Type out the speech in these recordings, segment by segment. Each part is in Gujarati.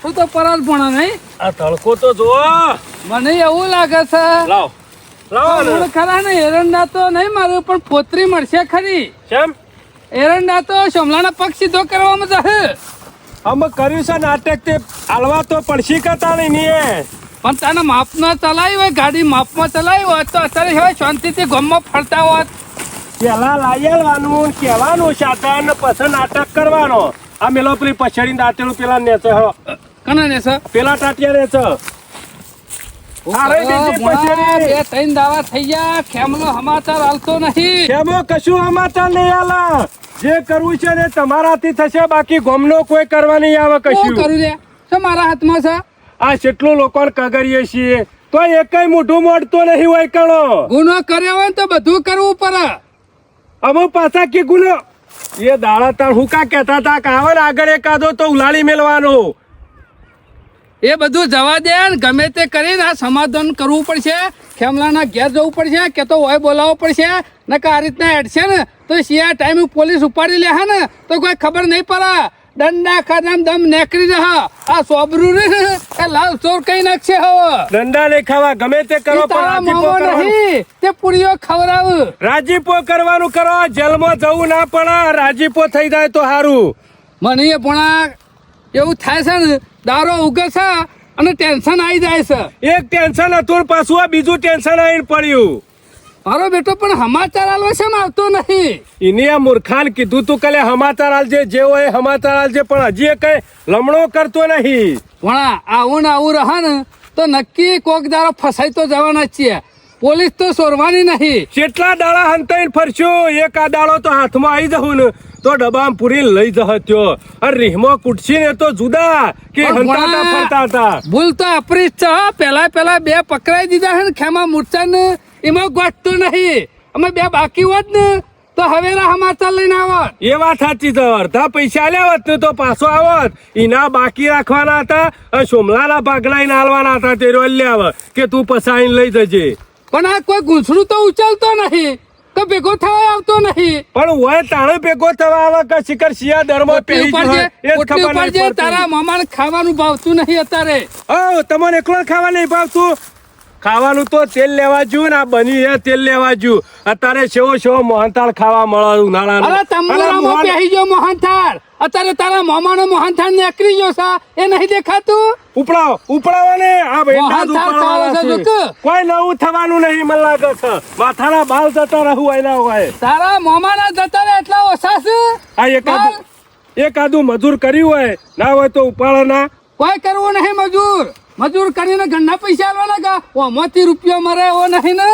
માથું તો પર જ ભણે નહીં. આ તડકો તો જો મને એવું લાગે છે લાવ લાવ ખરા ને એરંડા તો નહીં મારું પણ પોતરી મળશે ખરી. કેમ એરંડા તો સોમલાના પગ સીધો કરવામાં જશે. અમે કર્યું છે નાટક તે હાલવા તો પડશી કરતા નહીં પણ તને માપમાં ચલાવી હોય ગાડી માપમાં ચલાવી હોય તો અત્યારે હવે શાંતિથી ગામમાં ફરતા હોત. પેલા લાયેલવાનું કહેવાનું સાધન પછી નાટક કરવાનો. આ મેલો પેલી પછાડી દાંતેલું પેલા નેચે હો કના ને સર પેલા ટાટિયા નેચે બે ત્રણ દાવા થઈ ગયા ખેમનો સમાચાર હાલતો નહીં. કેમો કશું સમાચાર નહીં આલા. જે કરવું છે ને તમારાથી થશે બાકી ગોમનો કોઈ કરવા નહીં આવે કશું. કરું રે શું મારા હાથમાં છે. આ કેટલું લોકોને કગરીએ છીએ તો એકય મોઢું મોડતો નહીં હોય કણો. ગુનો કર્યો હોય તો બધું કરવું પડે. અમે પાછા કે ગુનો એ દાડા તાર હું કા કહેતા હતા કે આવે ને આગળ એકાદો તો ઉલાળી મેલવાનો. એ બધું જવા દે ને ગમે તે કરીને આ સમાધાન કરવું પડશે. ખેમલાના ઘેર જવું પડશે કે તો હોય બોલાવવું પડશે ને કે આ રીતના હેડશે ને તો સિયા ટાઈમે પોલીસ ઉપાડી લે ને તો કોઈ ખબર નહીં પડે. દંડા ખાધા દમ નેકરી રહ્યા. આ સોબરું એ લાલ ચોર કઈ નાખશે હવે. દંડા નહીં ખાવા ગમે તે કરો પણ રાજીપો નહીં તે પુરીઓ ખવડાવ. રાજીપો કરવાનું કરો. જેલમાં જવું ના પડે. રાજીપો થઈ જાય તો સારું. મને પણ એવું થાય છે ને દારો ઉગે છે અને ટેન્શન આવી જાય છે. એક ટેન્શન હતું પાછું આ બીજું ટેન્શન આવીને પડ્યું. મારો બેટો પણ સમાચાર આલવો છે ને આવતો નહીં. એને આ મૂર્ખાન કીધું તું કલે સમાચાર આલજે જે હોય સમાચાર આલજે પણ હજી એ કઈ લમણો કરતો નહીં. પણ આવું ને આવું રહે ને તો નક્કી કોક દારો ફસાઈ તો જવાના જ છીએ. પોલીસ તો સોરવાની નહીં. કેટલા દાડા હંતાઈને ફરશું. એક આ દાડો તો હાથમાં આવી જવું ને તો ડબ્બામાં પૂરી લઈ જહ ત્યો. અને રીહમાં કુટસી ને તો જુદા કે હંતાતા ફરતા હતા. ભૂલ તો આપણી જ છે. પેલા બે પકડાઈ દીધા છે ને ખેમા મૂર્છા ને એમાં ગોઠતું નહીં. અમે બે બાકી હોત ને તો હવે સમાચાર લઈને આવત. એ વાત સાચી છે. અડધા પૈસા આલ્યા હોત ને તો પાછો આવત. એના બાકી રાખવાના હતા અને સોમલાના ભાગલા હાલવાના હતા. તે રોલ્યા આવે કે તું પસાઈને લઈ જજે. પણ આ કોઈ ગુંસડું તો ઉચલતો નહીં તો ભેગો થવા આવતો નહીં. પણ હોય તાણે ભેગો થવા આવે કે શિખર શિયા દરમાં પેલી ખબર નહીં. તારા મામાને ખાવાનું ભાવતું નહીં અત્યારે. તમને એકલો ખાવા નહીં ભાવતું. ખાવાનું તો તેલ લેવા જ્યું ને આ બની હે તેલ લેવા જ્યું. અત્યારે સેવો મોહનથાળ ખાવા મળે ઉનાળાનો. અરે તંબુરામાં બેહી ગયો મોહનથાળ. અત્યારે તારા મામાનો મોહનથાળ નીકળી ગયો છે એ નહીં દેખાતું. ઉપડાવો ને આ ભાઈ કોઈ નવું થવાનું નહીં મને લાગે છે. માથાના બાલ જતા રહું એના હોય. તારા મામાના જતા રહે એટલા ઓછા છે. આ એકાદું મજૂર કર્યું હોય ના હોય તો ઉપાડો ના. કોઈ કરવું નહીં મજૂર કરીને ઘરના પૈસા આલવાના કા ઓમાંથી રૂપિયો મળે એવો નહીં ને.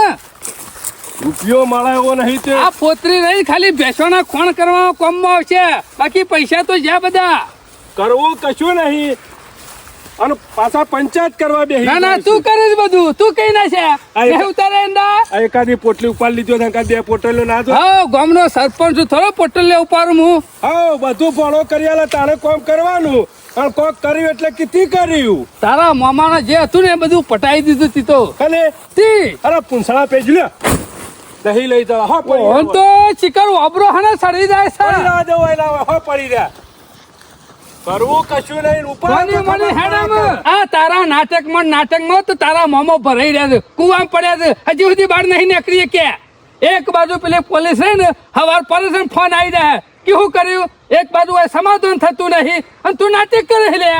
રૂપિયો મળે એવો નહીં તે આ પોતરી રહી ખાલી ભેંસોના ખોણ કરવા કામમાં આવશે. બાકી પૈસા તો જ્યાં બધા કરવું કશું નહીં. અને પાછા પંચાયત કરવા બેહી. ના તું કરે બધું તું કઈ ના છે ઉતારે એકાદી પોટલી ઉપાડ લીધો. બે પોટલીઓ ના જો. હા ગામનો સરપંચ થોડો પોટલી ઉપાડું હું. હા બધું ફોલો કરી તારે કોમ કરવાનું. પણ કોક કર્યું એટલે કિતી કર્યું. તારા મામાના જે હતું ને એ બધું પટાઈ દીધું તી તો. કલે તી અરે પૂંછડા પેજ લે નહીં લઈ જવા. હા પણ તો ચિકર ઓબરો હને સડી જાય છે. પડી ના જવાય ના હો પડી રહ્યા. કરવું કશું નહીં. ઉપર આ તારા નાટકમાં તો તારા મોમો ભરાઈ રહ્યા છે. કુવામાં પડ્યા છે. હજી સુધી બહાર નહીં નીકળી કે. એક બાજુ પેલી પોલીસ રહી ને હવાર પર ફોન આવી જાય કે શું કર્યું. એક બાજુ સમાધાન થતું નહીં અને તું નાટક કરે લે.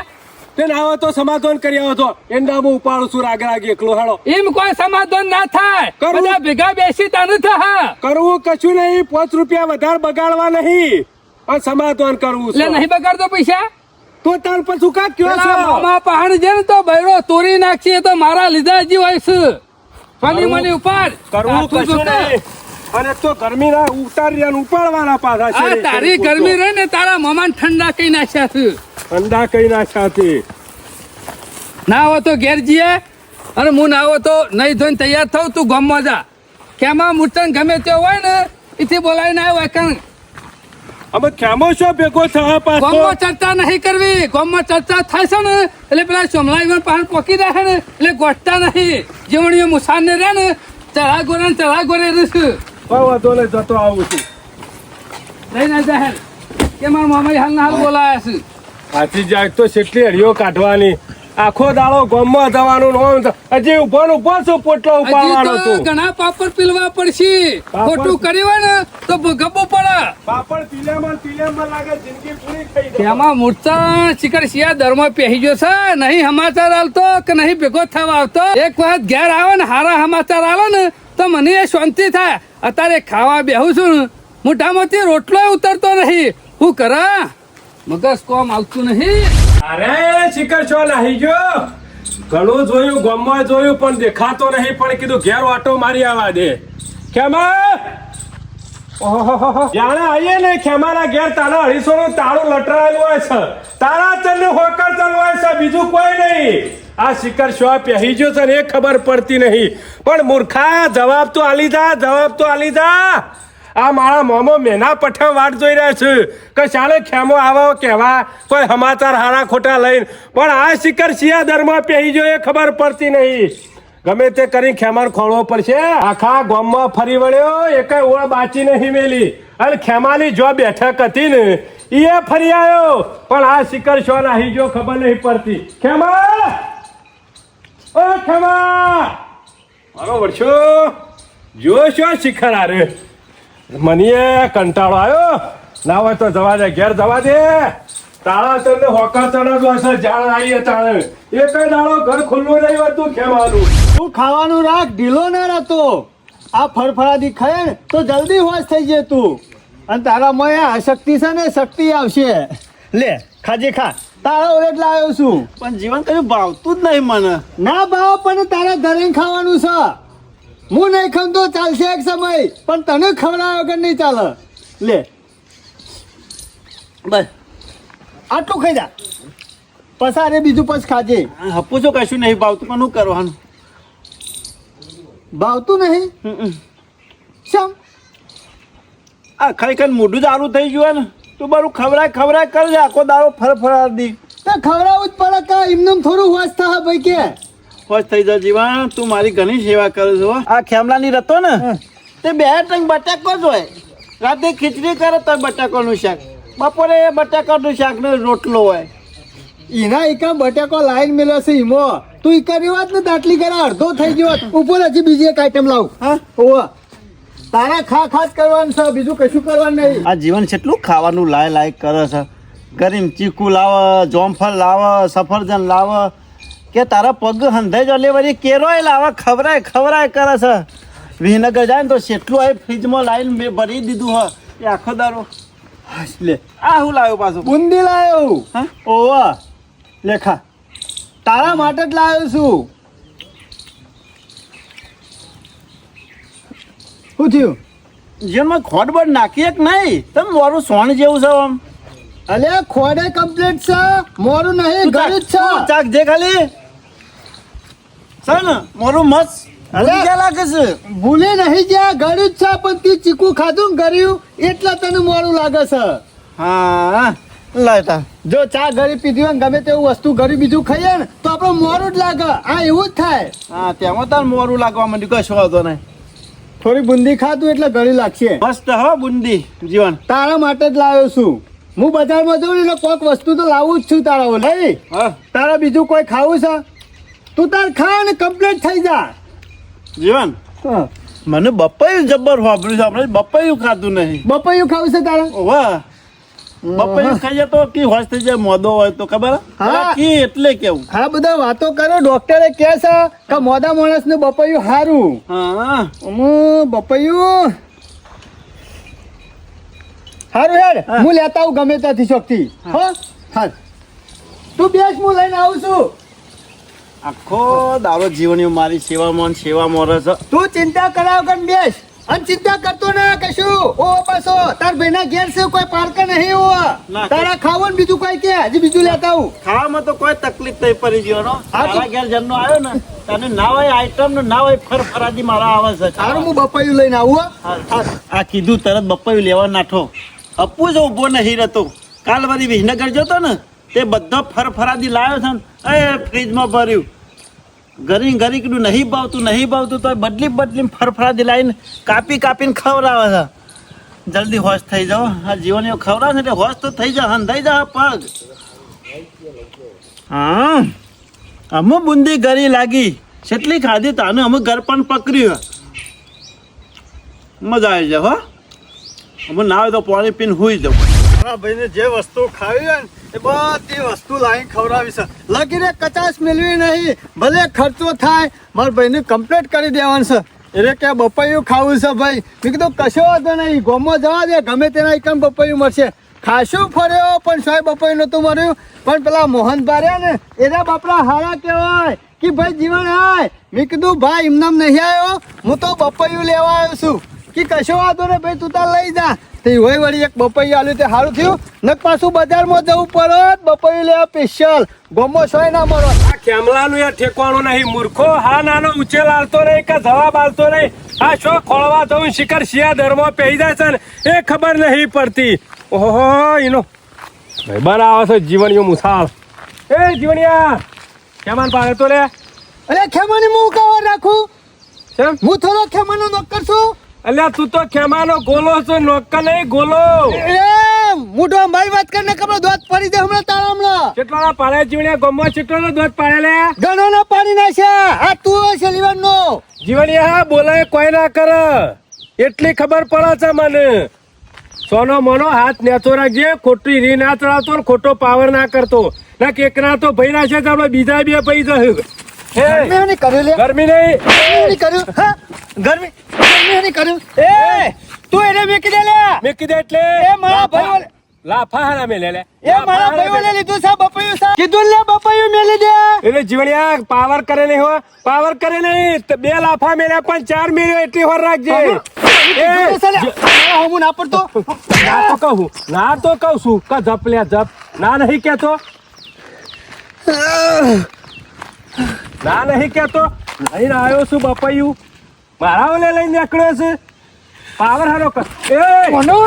તેને આવો તો સમાધાન કરી આવો તો એંડામાં ઉપાડું છું રાગ એકલો હાડો. એમ કોઈ સમાધાન ના થાય. બધા ભેગા બેસી તાને થાય. કરવું કશું નહીં. 5 રૂપિયા વધારે બગાડવા નહીં અને સમાધાન કરવું. એટલે નહીં બગાડતો પૈસા તો તાર પછી કા કયો છો. મામા પહાડ છે ને તો બૈરો તોરી નાખશે તો મારા લીધા જ હોય છે. ફની ઉપાડ. કરવું કશું નહીં. અને તો ગરમી ના ઉતારી ઉપાડવાના પાછા છે. તારી ગરમી રહી ને તારા મામાને ઠંડા કઈ નાખ્યા છે. ઠંડા કઈ નાખ્યા છે. ના હોય તો ઘેર જઈએ અને હું ના હોય તો નહીં ધોઈને તૈયાર થઉં. તું ગામમાં જા. કેમાં મૂર્તન ગમે તે હોય ને એથી બોલાવીને આવ્યો કણ. અમે ખેમો છો ભેગો થવા પાછો. ગામમાં ચર્ચા નહીં કરવી. ગામમાં ચર્ચા થાય છે ને એટલે પેલા સોમલાઈ પાન પોકી રહે ને એટલે ગોઠતા નહીં. જેવણીઓ મુસાન ને રહે ને ચઢા ગોરે રહેશે. વાંધો નહીં જતો આવું છું. લઈને જાહેર કે મારા મામા હાલ બોલાયા છે. હાથી જાય તો કેટલી હળીઓ કાઢવાની આખો દાડો ગામમાં જવાનું હજી ઉભો ને ઉભો છું પોટલો ઉપાડવાનો હજી તો તું ઘણા પાપડ પીલવા પડશે ખોટું કર્યું હોય ને તો ભોગવવું પડે પાપડ પીલામાં લાગે જિંદગી પૂરી થઈ જાય તેમાં મૂર્તા શિખર શિયા દરમાં પહેરી ગયો છે નહીં સમાચાર આવતો કે નહીં ભેગો થવા આવતો એક વખત ઘેર આવે ને હારા સમાચાર આવે ને તો મને એ શાંતિ થાય અત્યારે ખાવા બેહું છું ને મોટામાંથી રોટલો ઉતરતો નહીં હું કરા મગજ કોમ આવતું નહીં અરે શિખર છો નાહી ગયો ઘણું જોયું ગામમાં જોયું પણ દેખાતો નહીં પણ કીધું ઘેર આટો મારી આવવા દે ખેમા ઓહો જાણે આવીએ ને ખેમાના ઘેર તારા 250 નું તાળું લટરાયેલું હોય છે તારા ચલ હોકર ચલ હોય છે બીજું કોઈ નહીં આ શિખર શો પહેરી ગયો છે ને એ ખબર પડતી નહીં પણ મૂર્ખા જવાબ તો આલી જા આ મારા મોમો મેના પઠા વાટ જોઈ રહ્યા છે કે ચાલે ખેમો આવો કેવા કોઈ સમાચાર હારા ખોટા લઈને પણ આ શિખર શિયા દરમાં પહેરી ગયો એ ખબર પડતી નહીં ગમે તે કરી ખેમાર ખોળવો પડશે આખા ગામમાં ફરી વળ્યો એકે ઓળ બાચી નહીં મેલી અને ખેમાની જો બેઠક હતી ને એ ફરી આવ્યો પણ આ શિખર શો નાહી ગયો ખબર નહીં પડતી ખેમા ઓ ખેમા મારો વર્ષો જો શો શિખર આરે મને કંટાળો આવ્યો ના હોય તો જવા દે ઘેર જવા દે તાળા તમને હોકા ચણા જ હશે જાણ આવી તાણે એ કઈ દાડો ઘર ખુલ્લું નહીં હોતું ખેવાનું તું ખાવાનું રાખ ઢીલો ના રહેતો આ ફરફરાદી ખાય ને તો જલ્દી હોશ થઈ જાય તું અને તારા મોએ અશક્તિ છે ને શક્તિ આવશે લે ખાજે ખા તારા ઓળખ લાવ્યો છું પણ જીવન કયું ભાવતું જ નહીં મને ના ભાવ પણ તારા ઘરે ખાવાનું છે હું નહીં ખાઉં તો ચાલશે એક સમય પણ તને ખવડાવ્યા વગર નહીં ચાલે લે બસ આટલું ખાઈ જા પસારે બીજું પછી ખાજે હપુ છો કશું નહીં ભાવતું પણ શું કરવાનું ભાવતું નહીં શમ આ ખાઈ ખાઈ મોઢું જ આરું થઈ ગયું ને તું બધું ખવડાય કરજે આખો દાડો ફરફરાદી તો ખવડાવવું જ પડે કે એમને થોડું હોશ થાય ભાઈ કે ખુશ થઈ જા જીવન તું મારી ઘણી સેવા કરે છો આ ખેમલાની રતો ને તે બે ટંગ બટાકો જ હોય રાતે ખીચડી કરે તો બટાકાનું શાક બપોરે બટાકાનું શાક ને રોટલો હોય એના એકા બટાકો લાઈન મેળવે છે ઈમો તું ઈ કરી વાત ને દાટલી કરે અડધો થઈ ગયો ઉપર હજી બીજી એક આઈટમ લાવ હા ઓવા તારા ખાસ કરવાનું છે બીજું કશું કરવાનું નહીં આ જીવન કેટલું ખાવાનું લાય કરે છે ગરીમ ચીકુ લાવે જોમફળ લાવે સફરજન લાવે કે તારા પગ હંધાઈ જો લેવરી કેરોય લાવે ખવરાય કરે છે વિનગર જાય ને તો કેટલું આ ફ્રીજમાં લાઈન મેં ભરી દીધું હ એ આખો દારો લે આ હું લાવ્યો પાછું બુંદી લાવ્યો હા ઓવા લેખા તારા માટે જ લાવ્યો છું શું થયું જીવનમાં ખોટ બળ નાખીએ કે નહીં તમે મારું સોણ જેવું છે આમ અલે ખોડે કમ્પ્લીટ છે મોરું નહીં ગળું જ છે ચાક જે ખાલી છે ને મારું મસ્ત અલે લાગે છે ભૂલે નહીં જ્યાં ગળું જ છે પણ તે ચીકુ ખાધું ને ગળ્યું એટલે તને મોરું લાગે છે હા લાયતા જો ચા ગળી પીધી હોય ને ગમે તેવું વસ્તુ ગળી બીજું ખાઈએ ને તો આપણે મોરું જ લાગે આ એવું જ થાય હા તેમાં તાર મોરું લાગવા માંડ્યું કશો વાંધો નહીં થોડી બુંદી ખાધું એટલે ગળી લાગશે મસ્ત હો બુંદી જીવન તારા માટે જ લાવ્યો છું હું બજારમાં જઉં ને એટલે કોઈક વસ્તુ તો લાવું જ છું તારા ઓલે હા તારા બીજું કોઈ ખાવું છે તું તાર ખા ને કમ્પ્લીટ થઈ જા જીવન હા. મને બપૈયું જબ્બર વાપર્યું છે આપણે બપૈયું ખાધું નહીં બપૈયું ખાવું છે તારા વાહ બપૈયું ખાઈ જાય તો કી હોશ થઈ જાય મોદો હોય તો ખબર હા. કી એટલે કેવું હા બધા વાતો કરો ડોક્ટરે કહે છે કે મોદા માણસને બપૈયું સારું હા બપૈયું સારું હેડ હું લેતા આવું ગમે ત્યાંથી શક્તિ હો હા તું બેસ હું લઈને આવું છું આખો દારો જીવનીઓ મારી સેવામાં રહે છે તું ચિંતા કરાવ કર બેસ અને ચિંતા કરતો ના કશું ઓ પાછો તાર ભાઈના ઘેર છે કોઈ પાર્ક નહીં હો ના, તારા ખાવાનું બીજું કોઈ કે હજી બીજું લેતા આવું ખાવામાં તો કોઈ તકલીફ નહીં પડી જીવનો મારા ઘેર જન્મ આવ્યો ને તને ના હોય આઈટમ ને ના હોય ફરફરાદી મારા આવે છે સારું હું બપૈયું લઈને આવું હો. આ કીધું તરત બપૈયું લેવા નાઠો અપ્પુ જ ઊભો નહીં રહેતો કાલ વળી વિસનગર જતો ને તે બધો ફરફરાદી લાવ્યો છે ને એ ફ્રીજમાં ભર્યું ઘરી કીધું નહીં ભાવતું તો બદલી ફરફરાદી લાવીને કાપીને ખવડાવે છે જલ્દી હોશ થઈ જાઓ આ જીવન એવું ખવડાવે છે એટલે હોશ તો થઈ જાય હંધાઈ જાય પગ હા અમે બુંદી ગરી લાગી કેટલી ખાધી તાને અમે ઘર પણ પકડ્યું મજા આવી જાય હો અમે ના હોય તો પાણી પીને હુઈ જાઉં મારા ભાઈને જે વસ્તુ ખાવી હોય ને એ બધી વસ્તુ લાવી ખવડાવી છે લગીને કચાશ મેળવી નહીં ભલે ખર્ચો થાય મારા ભાઈને કમ્પ્લીટ કરી દેવાનું છે એટલે કે બપૈયું ખાવું છે ભાઈ મેં કીધું કશો વાંધો નહીં ગોમાં જવા દે ગમે તેના એકમ બપૈયું મળશે ખાસું ફર્યો પણ સાહેબ બપૈયું નહોતું મળ્યું પણ પેલા મોહન ભાર્યા ને એના બાપડા હારા કહેવાય કે ભાઈ જીવન હાય મેં કીધું ભાઈ એમનામ નહીં આવ્યો હું તો બપૈયું લેવા આવ્યો છું કે કશો વાંધો ને ભાઈ તું તાર લઈ જા તે હોય વળી એક બપૈયું આલ્યું તે સારું થયું ને પાછું બજારમાં જવું પડે બપૈયું લેવા સ્પેશિયલ ગોમો સોય ના મળો આ ખેમલાનું એ ઠેકવાનું નહીં મૂર્ખો હા નાનો ઉછેલ આલતો નહીં કે જવાબ આલતો નહીં આ શો ખોળવા જવું શિખર શિયા દરમાં પહેરી જાય છે ને એ ખબર નહીં પડતી ઓહો એનો ભાઈબાન આવે છે જીવણીઓ મુસાળ એ જીવણિયા કેમાન પાડે તો લે અરે ખેમાની હું કવર રાખું કેમ હું થોડો ખેમાનો નોકર છું અલ્યા તું તો ખેમાનો ગોલો છો નોકર નહીં ગોલો એ મોટો મારી વાત કરીને કપડો દોત પડી દે હમણાં તારા હમણાં કેટલા પાડે જીવણિયા ગમો કેટલો દોધ પાડે લે ગણો ના પાડી નાખ્યા આ તું છે લીવનનો જીવણિયા બોલાય કોઈ ના કર એટલી ખબર પડે છે મને સોનો મોનો હાથ નેચો રાખજે ખોટી રી ના ચડાવતો ને ખોટો પાવર ના કરતો ના કેકરા તો ભઈ ના છે આપણે બીજા બે પૈ જયું ગરમી નહીં કર્યું લે ગરમી નહીં ગરમી નહીં કર્યું હા ગરમી નહીં કર્યું એ તું એને મેકી દે લે મેં કીધું એટલે એ મારા ભાઈ લાફા હારા મેલે લે એ મારા ભાઈઓને લીધું છે બપૈયું છે કીધું લે બપૈયું મેલી દે એટલે જીવણિયા પાવર કરે નહીં હો પાવર કરે નહીં તો બે લાફા મેલ્યા પણ ચાર મેલ્યો એટલી હોર રાખજે હું ના પડતો ના તો કહું છું કે જપ લે જપ ના નહીં કેતો ના નહીં કેતો લઈને આવ્યો છું બપૈયું મારા ઓલે લઈને નીકળ્યો છે પાવર હારો કર એ કોનો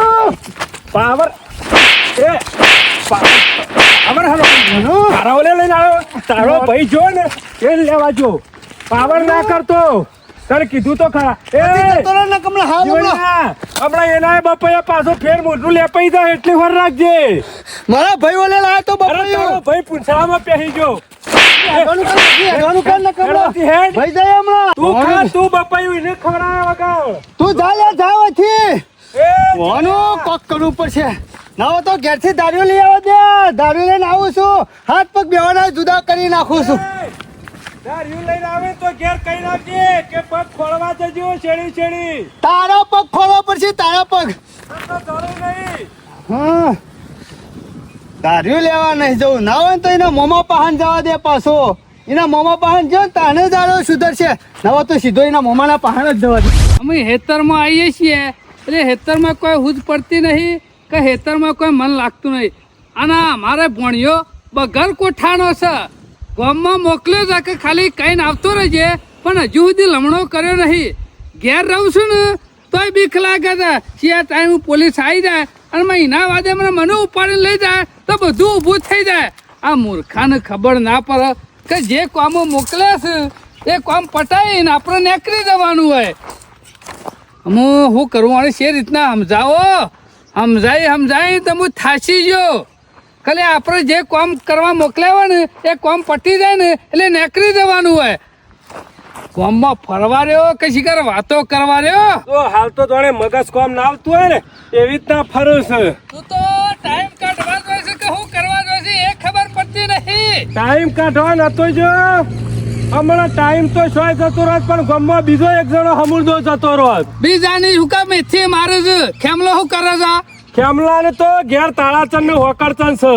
પાવર એ પાવર હારો મારા ઓલે લઈને આવ્યો તારો ભાઈ જો ને એ લેવા જો પાવર ના કરતો તને કીધું તો ખરા એ તોરા ના કમળા હા જીવણિયા, હમણાં એના બપૈયા પાછો ફેર મોઢું લેપાઈ જાય એટલી વાર રાખજે મારા ભાઈઓને લાયા તો અરે તારો બપૈયું ભાઈ પૂંછડામાં પહેરી ગયો આગળનું કર ને કમળા એનાથી હેડ. ભાઈ જાય હમણાં તું ખા તું બપૈયું એને ખવડાવ્યા વગર તું જા લે જા અહીંથી એ કોનું કોક કરવું પડશે ના હોય તો ઘેરથી દારૂ લઈ આવો દે દારૂ લઈને આવું છું હાથ પગ બેવાના જુદા કરી નાખું છું દારૂ લઈને આવે તો ઘેર કઈ નાખજે કે પગ ખોળવા જજો છેડી છેડી તારા પગ ખોલવા પડશે તારા પગ આ તો જરૂર નહીં. હા દારૂ લેવા નહીં જવું ના હોય ને તો એના મોમાં પહાન જવા દે પાછો એના મોમાં પહાન જો તાને દારૂ સુધરશે ના હોય તો સીધો એના મોમાના પહાન જ જવા દે અમે હેતરમાં આવીએ છીએ એટલે હેતરમાં કોઈ હુજ પડતી નહીં કે હેતરમાં કોઈ મન લાગતું નહીં અને અમારે ભણ્યો બગર કોઠાનો છે ગામમાં મોકલ્યો છે કે ખાલી કહીને આવતો રહેજે પણ હજુ સુધી લમણો કર્યો નહીં ઘેર રહું છું ને તોય બીક લાગે છે શિયા ટાઈમ પોલીસ આવી જાય અને મહિના વાદે મને ઉપાડીને લઈ જાય તો બધું ઊભું થઈ જાય આ મૂર્ખાને ખબર ના પડે કે જે કામો મોકલે છે એ કામ પટાઈને આપણે નીકળી જવાનું હોય હું કરું અને છે રીતના સમજાવો સમજાઈ તો હું થાસી ગયો ખાલી આપણે જે કામ કરવા મોકલ્યા હોય ને એ કામ પટી જાય ને એટલે નીકળી જવાનું હોય ગામમાં ફરવા રહ્યો કે શિકાર વાતો કરવા રહ્યો તો હાલ તો જોડે મગજ કોમ ના આવતું હોય ને એવી રીતના ફરું છે તું તો ટાઈમ કાઢવા જોઈએ છે કે હું કરવા જોઈએ છે એ ખબર પડતી નહીં ટાઈમ કાઢવા નતો જો હમણાં ટાઈમ તો શોય જતો રોજ પણ ગામમાં બીજો એક જણો હમુરદો જતો રોજ બીજાની હું કામ મેથી મારે છે ખેમલો શું કરે છે ખેમલાને તો ઘેર તાળાચંદ નું હોકરચંદ છે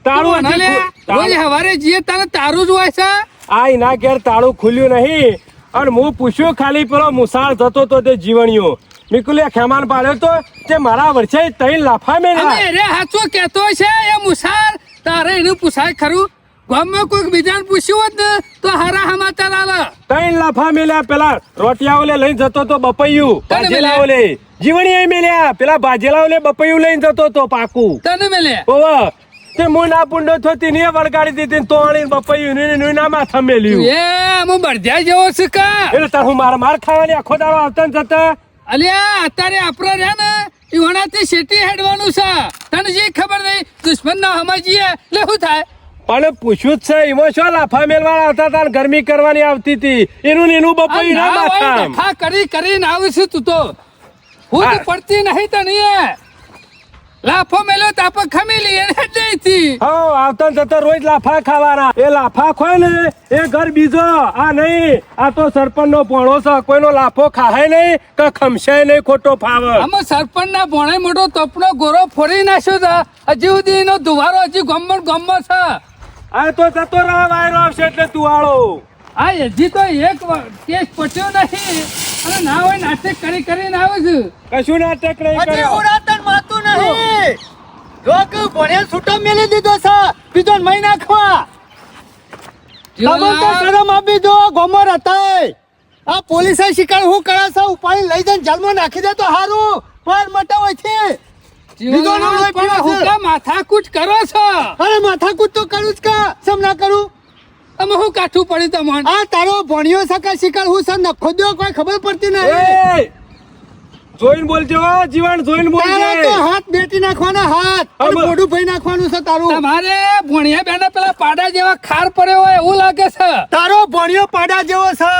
તાળું તું મને રોજ હવારે જઈએ તારે તારું જ હોય છે આ એના ઘેર તાળું ખુલ્યું નહીં અને હું પૂછ્યું ખાલી પેલો મુસાળ જતો તો તે જીવણીઓ મિકુલે ખેમાન પાડ્યો તો તે મારા વર્ષે તઈ લાફા મેં અમે રે હાચું કહેતો છે એ મુસાર તારે એનું પૂછાય ખરું ગામમાં કોઈક બીજાને પૂછ્યું હોત ને તો હારા સમાચાર આલે તઈ લાફા મેલ્યા પેલા રોટિયા ઓલે લઈને જતો તો બપૈયું તને ભાજેલા મેલ્યા? ઓલે જીવણી મેલ્યા પેલા ભાજેલા ઓલે બપૈયું લઈને જતો તો પાકું તને મેલે ઓવા તે મું ના પુંડો થતી ને વળગાડી દીધી ને તોણી બપૈયું ને ના માથા મેલ્યું એ હું બળદ્યા જેવો છે કા એટલે તાર હું માર ખાવાની આખો દાડો આવતા ને જતા અલ્યા અત્યારે આપણે રહ્યા ને ઈવણાથી શેટી હેડવાનું છે તને જે ખબર નહીં દુશ્મન ના હમાજીએ એટલે શું થાય પણ પૂછ્યું જ છે એમાં શું લાફા મેલવાના હતા તાર ગરમી કરવાની આવતી હતી એનું ને એનું બપોર આ ના ના હોય, માથામ. ડખા કરીને આવીશ તું તો હું હા. પડતી નહીં તને લાફો મેલ્યો તાપ ખમી લઈએ જઈથી હો આવતા ને જતા રોજ લાફા ખાવાના એ લાફા ખોય ને એ ઘર બીજો આ નહીં આ તો સરપંચ નો પોણો છે કોઈનો લાફો ખાય નહીં કે ખમશે નહીં ખોટો ફાવે આમાં સરપંચ ના ભોણે મોટો તપનો ગોરો ફોડી નાખ્યો છે હજી સુધી એનો દુવારો હજી ગમો છે આ તો જતો રહે વાયરો આવશે એટલે તું આળો આ હજી તો એક કેસ પટ્યો નહીં અને ના હોય નાટક કરીને આવે છે કશું નાટક નહીં હજી કર્યો ઉડાતન માતું નહીં જો કે ભણેલ છૂટો મેલી દીધો છે બીજો મહી નાખવા તમે તો શરમ આપી દો ગોમર હતા આ પોલીસે શિકાર હું કરે છે ઉપાડી લઈ જઈને જેલમાં નાખી દે તો હારું પર મટા હોય છે બીજો નામ લઈ પીવે છે. હું માથાકૂટ કરો છો અરે માથાકૂટ તો કરું જ કા સમ ના કરું અમે હું કાઠું પડી તમને આ તારો ભણ્યો સકા શિકાર હું સર નખો દો કોઈ ખબર પડતી નહીં એ જોઈને બોલજો હો, જીવન જોઈને તારા તો બોલજે હાથ બેટી નાખવાના હાથ અને હવે- મોઢું ભાઈ નાખવાનું છે તારું તમારે ભણિયા બેના પેલા પાડા જેવા ખાર પડ્યો હોય એવું લાગે છે તારો ભણ્યો પાડા જેવો છે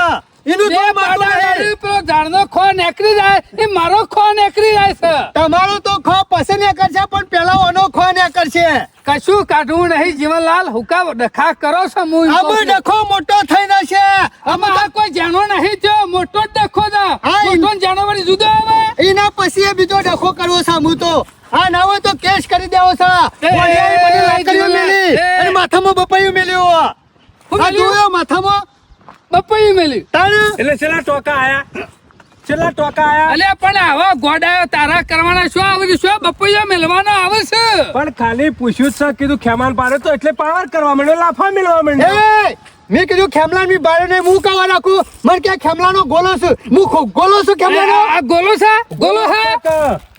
એનું બે તો પાડા માટલું છે. ગાડી પેલો ઝાડનો ખો નીકળી જાય એ મારો ખો નીકળી જાય છે તમારો તો ખો પસંદ એ કરશે પણ પેલા ઓનો ખો ને કરશે કશું કાઢવું નહીં જીવનલાલ હુકા ડખા કરો છો હું આમ ડખો મોટો થઈને છે આમાં આ કોઈ જાણો નહીં થયો મોટો જ ડખો છે હા, મોટો ને જાણો વળી જુદો આવે એના પછી એ બીજો ડખો કરવો છે હું તો આ ના હોય તો કેસ કરી દેવો છે એ, વડિયાએ બધી લાકડીઓ જીવનલાલ, મેલી એ. અને માથામાં બપાયું મેલ્યું આ મેલ્યું? જોયો માથામાં બપૈયું મેલી તાણ એટલે છેલ્લા ટોકા આયા છેલ્લા ટોકા આયા અલ્યા પણ આવા ગોડાયો તારા કરવાના શું આવે છે શું બપૈયા મેલવાનો આવે છે પણ ખાલી પૂછ્યું જ છે કીધું ખેમાન પાડે તો એટલે પાવર કરવા માંડ્યો લાફા મેળવા માંડ્યો એ મેં કીધું ખેમલા ની બારે ને હું કાવા રાખું મને કે ખેમલાનો ગોલો છું હું ગોલો છું ખેમલાનો આ ગોલો છે ગોલો છે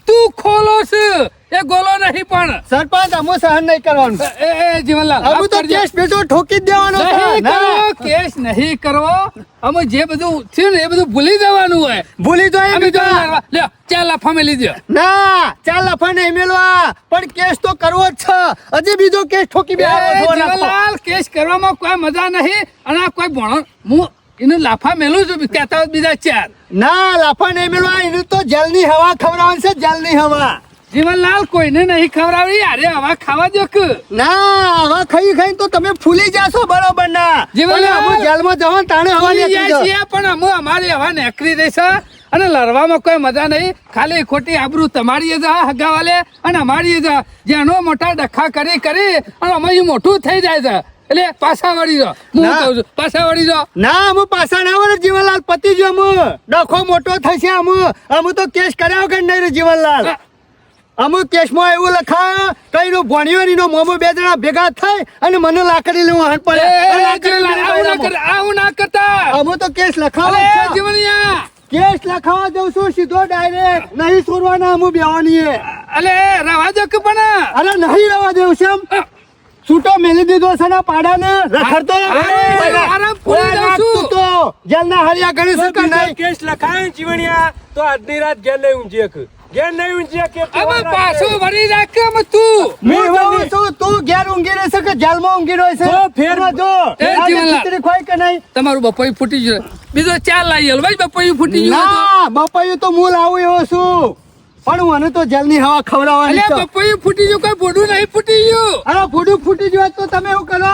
તું ખોલો છે એ ગોલો નહીં પણ સરપંચ અમુ સહન નહીં કરવાનું એ જીવનલાલ અમુ તો કેસ બેસો ઠોકી જ દેવાનો છે નહીં ના, કરવો કેસ નહીં કરવો અમે જે બધું થયું ને એ બધું ભૂલી જવાનું હોય ભૂલી જાય અમે તો બીજા લ્યો ચાલ લાફા મેલી દો ના ચાલ લફા નહીં મેલવા પણ કેસ તો કરવો જ છે હજી બીજો કેસ ઠોકી એ બેહાડવો છે. જીવનલાલ કેસ કરવામાં કોઈ મજા નહીં અને આ કોઈ ભણો હું એને લાફા મેલું છું કહેતા હોય બીજા ચાર ના લફા નહીં મેલવા એનું તો જેલની હવા ખવડાવવાની છે જેલની હવા જીવનલાલ કોઈને નહીં ખવડાવી અરે હવા ખાવા દો કે ના હવા ખાઈ ખાઈ તો તમે ફૂલી જાશો બરોબર ના જીવનલાલ, પણ અમુ જેલમાં જવાનું તાણે હવા ભૂલી નીકળી જાય જાય. છીએ, પણ અમે અમારી હવા નીકળી રહી છે અને લડવામાં કોઈ મજા નહીં ખાલી ખોટી આબરૂ તમારી જ હગાવાલે અને અમારી જ જેનો મોટા ડખા કરી અને અમારી મોટું થઈ જાય છે એટલે પાછા વળી જાઓ હું ના. કહું છું પાછા વળી જાઓ ના અમુ પાછા ના વળે જીવનલાલ પતિ જો અમુ ડખો મોટો થશે અમુ તો કેસ કર્યા વગર નહીં રે જીવનલાલ હા. અમુક કેસમાં એવું લખાય કઈ નો ભણ્યો ની નો મોમો બે જણા ભેગા થઈ અને મને લાકડી લેવું હાથ પડે એ, લાકડી જીવનલાલ, લેવું આવું ના કરતા અમુ તો કેસ લખાવો અરે જ છે. જીવનિયા કેસ લખાવા જઉં છું સીધો ડાયરેક્ટ નહીં છોડવાના અમુ બેવાની અલે રવા દો કે પણ અરે નહીં રવા દેવું છે એમ છૂટો મેલી દીધો છે ને પાડાને રખડતો આરામ પૂરી જાઉં છું. તો જેલના હરિયા ગણી તો શું કે બીજો નહીં કેસ લખાય જીવણિયા તો આજની રાત ઘેર નહીં ઊંઘી એક ઘેર નહીં ઊંઘી એક અમે પાછું વળી રાખ અમે તું હું જોઉં છું તું ઘેર ઊંઘી રહેશે કે જેલમાં ઊંઘી રહ્યો છે જો ફેર એમાં જો એ આજે જીવનલાલ. ખીચડી ખવાય કે નહીં તમારું બપોઈ ફૂટી ગયું બીજો ચાર લાવી હલવાઈ બપોઈ ફૂટી ગયું ના બપાયું તો હું લાવું એવો છું પણ મને તો જેલની હવા ખવડાવવાની અલ્યા છે બપોઈ ફૂટી ગયું કોઈ બોડું નહીં ફૂટી ગયું અરે ફૂટું ફૂટી ગયું હોત તો તમે એવું કરો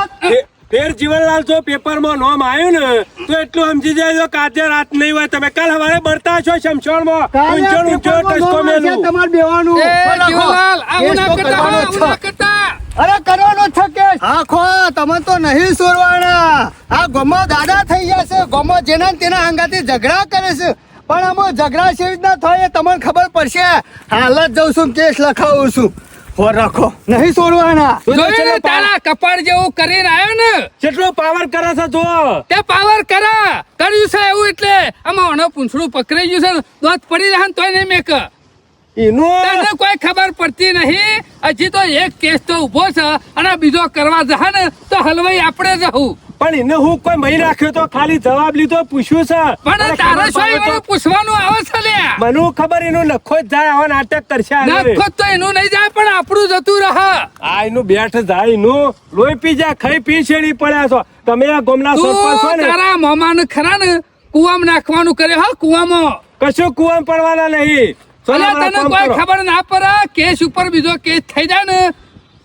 ફેર જીવનલાલ જો પેપરમાં નોમ આવ્યું ને તો એટલું સમજી જાય કે આજે રાત નહીં હોય તમે કાલ સવારે બળતા છો શમશાનમાં કાલે ઊંચો ઊંચો પેપરમાં ટસકો નોમ આવશે મેલું તમારે બેવાનું એ પણ લખો. જીવનલાલ આવું ના કેસ તો કરતા કરવાનો આવું જ ના છે. કરતા અરે કરવાનો છે કેસ આખો તમે તો નહીં સોરવાના આ ગમો દાદા થઈ ગયા છે ગમો જેના ને તેના અંગાથી ઝઘડા કરે છે પણ આમાં ઝઘડા સેવી રીતના થાય એ તમને ખબર પડશે હાલ જ જઉં છું કેસ લખાવું છું હો રાખો નહીં સોરવાના જોયું ને તારા કપાળ જેવું કરીને આવ્યો ને કેટલો પાવર કરે છે જો તે પાવર કર્યું છે એવું એટલે આમાં ઓનો પૂંછડું પકડાઈ ગયું છે ને દોત પડી રહ્યા ને તોય નહીં મેક એનું તને કોઈ ખબર પડતી નહીં હજી તો એક કેસ તો ઉભો છે અને બીજો કરવા જશે ને તો હલવાઈ આપણે જવું પણ એને હું કોઈ મહી રાખ્યો તો ખાલી જવાબ લીધો પૂછ્યું છે પણ મને તારે ખબર શું પડે એનું પૂછવાનું આવે છે લ્યા મને ખબર એનું નખો જ જાય આવા નાટક કરશે આગળ. નખો તો એનું નહીં જાય પણ આપણું જતું રહે આ એનું બેઠ જાય એનું લોહી પી જાય ખાઈ પી શેડી પડ્યા છો તમે આ ગામના સરપંચ છો તું ને તારા મોમાને ખરા ને કુવામાં નાખવાનું કરે હા કુવામાં કશું કુવામ પડવાના નહીં ચલો, અલ્યા મારા તને કામ કોઈ કરો. ખબર ના પડે કેસ ઉપર બીજો કેસ થઈ જાય ને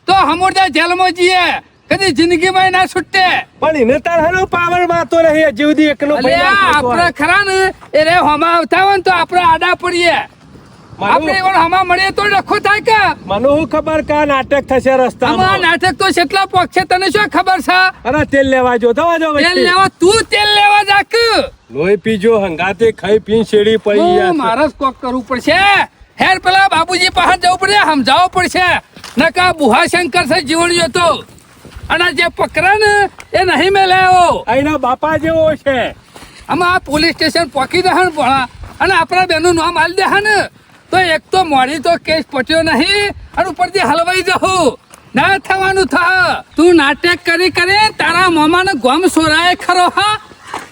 તો હમોરદા જેલમાં જઈએ કદી જિંદગીમાં ના છૂટે પણ એને તાર હેનો પાવર માતો નહીં હજી સુધી એકલો ભાઈ અલ્યા નાખતો હોય. આપણે ખરા ને એ રે હમા આવતા હોય ને તો આપણે આડા પડીએ આપણે એવણ હમા મળીએ તો ડખો થાય કે મને હું ખબર કે આ નાટક થશે આમાં રસ્તામાં નાટક તો કેટલા પોક છે તને શું ખબર છે અરે તેલ લેવા જો દવા જો તેલ વચ્ચે. લેવા તું તેલ લેવા જાક લોહી પીજો હંગાતે ખાઈ પી શેડી પડી હું ગયા મારે જ કોક કરવું પડશે હેર પેલા બાબુજી પાસે જવું પડે સમજાવવું પડશે નકા બુહા શંકર છે જીવણીઓ તો અને જે પકડે ને એ નહીં મેલાયો અહીંના બાપા જેવો છે આમાં આ પોલીસ સ્ટેશન પહોંચી દે ને ભણા અને આપણા બેનું નામ આલી દે ને તો એક તો મોડી તો કેસ પટ્યો નહીં અને ઉપરથી હલવાઈ જવું ના થવાનું થા તું નાટક કરી કરે તારા મામાને ગોમ સોરાય ખરો હા